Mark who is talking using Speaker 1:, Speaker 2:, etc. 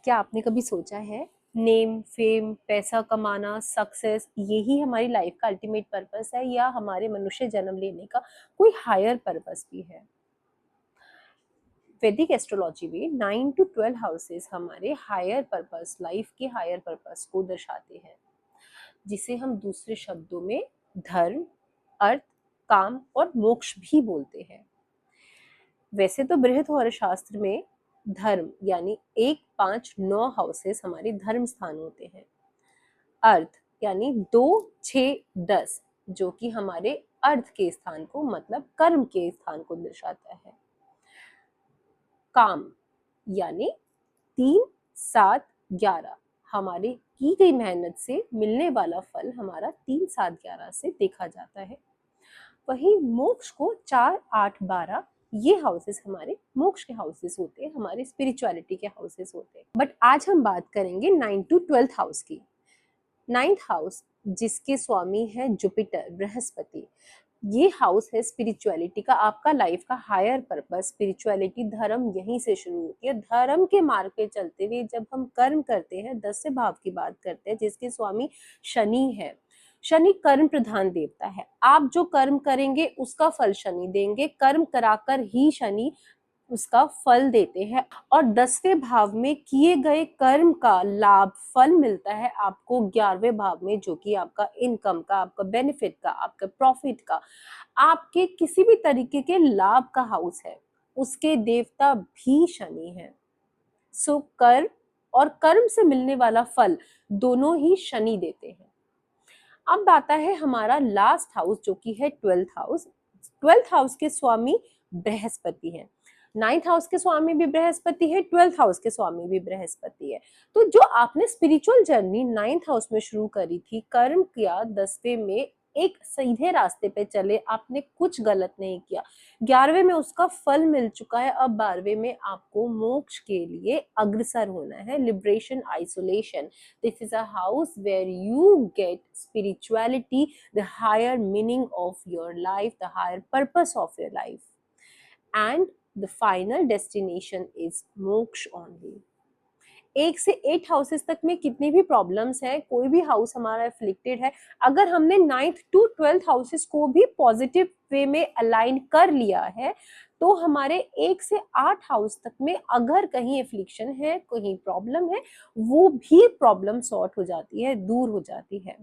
Speaker 1: क्या आपने कभी सोचा है नेम, फेम, पैसा कमाना, सक्सेस यही हमारी लाइफ का अल्टीमेट पर्पस है या हमारे मनुष्य जन्म लेने का कोई हायर पर्पस भी है? वैदिक एस्ट्रोलॉजी में 9 to 12 हाउसेस हमारे हायर पर्पस, लाइफ के हायर पर्पस को दर्शाते हैं, जिसे हम दूसरे शब्दों में धर्म, अर्थ, काम और मोक्ष भी बोलते हैं। वैसे तो बृहद शास्त्र में धर्म यानी 1, 5, 9 हाउसेस हमारे धर्म स्थान होते हैं। अर्थ यानी 2, 6, 10 जो कि हमारे अर्थ के स्थान को मतलब कर्म के स्थान को दर्शाता है। काम यानी 3, 7, 11 हमारे की गई मेहनत से मिलने वाला फल हमारा 3, 7, 11 से देखा जाता है। वही मोक्ष को 4, 8, 12 ये हाउसेस हमारे मोक्ष के हाउसेस होते हैं, हमारे स्पिरिचुअलिटी के हाउसेस होते हैं। बट आज हम बात करेंगे 9 to 12 हाउस की। 9th हाउस जिसके स्वामी है जुपिटर, बृहस्पति, ये हाउस है स्पिरिचुअलिटी का, आपका लाइफ का हायर पर्पस। स्पिरिचुअलिटी, धर्म यहीं से शुरू होती है। धर्म के मार्ग पे चलते हुए जब हम कर्म करते हैं, 10वें भाव की बात करते हैं जिसके स्वामी शनि है। शनि कर्म प्रधान देवता है। आप जो कर्म करेंगे उसका फल शनि देंगे, कर्म कराकर ही शनि उसका फल देते हैं। और 10वें भाव में किए गए कर्म का लाभ, फल मिलता है आपको 11वें भाव में, जो कि आपका इनकम का, आपका बेनिफिट का, आपका प्रॉफिट का, आपके किसी भी तरीके के लाभ का हाउस है। उसके देवता भी शनि है। सो कर्म और कर्म से मिलने वाला फल दोनों ही शनि देते हैं। अब आता है हमारा लास्ट हाउस जो कि है 12th हाउस। 12th हाउस के स्वामी बृहस्पति है। 9th हाउस के स्वामी भी बृहस्पति है, 12th हाउस के स्वामी भी बृहस्पति है। तो जो आपने स्पिरिचुअल जर्नी 9th हाउस में शुरू करी थी, कर्म किया, 10वें में एक सीधे रास्ते पे चले, आपने कुछ गलत नहीं किया, 11वें में उसका फल मिल चुका है। अब 12वें में आपको मोक्ष के लिए अग्रसर होना है, liberation, isolation. This is a house where you get spirituality, the higher meaning of your life, the higher purpose of your life. And the final destination is moksha only. 1 से 8 हाउसेस तक में कितनी भी प्रॉब्लम्स है, कोई भी house हमारा afflicted है, अगर हमने 9th to 12th हाउसेस को भी पॉजिटिव वे में अलाइन कर लिया है, तो हमारे 1 से 8 हाउस तक में अगर कहीं एफ्लिक्शन है, कहीं प्रॉब्लम है, वो भी प्रॉब्लम सॉर्ट हो जाती है, दूर हो जाती है।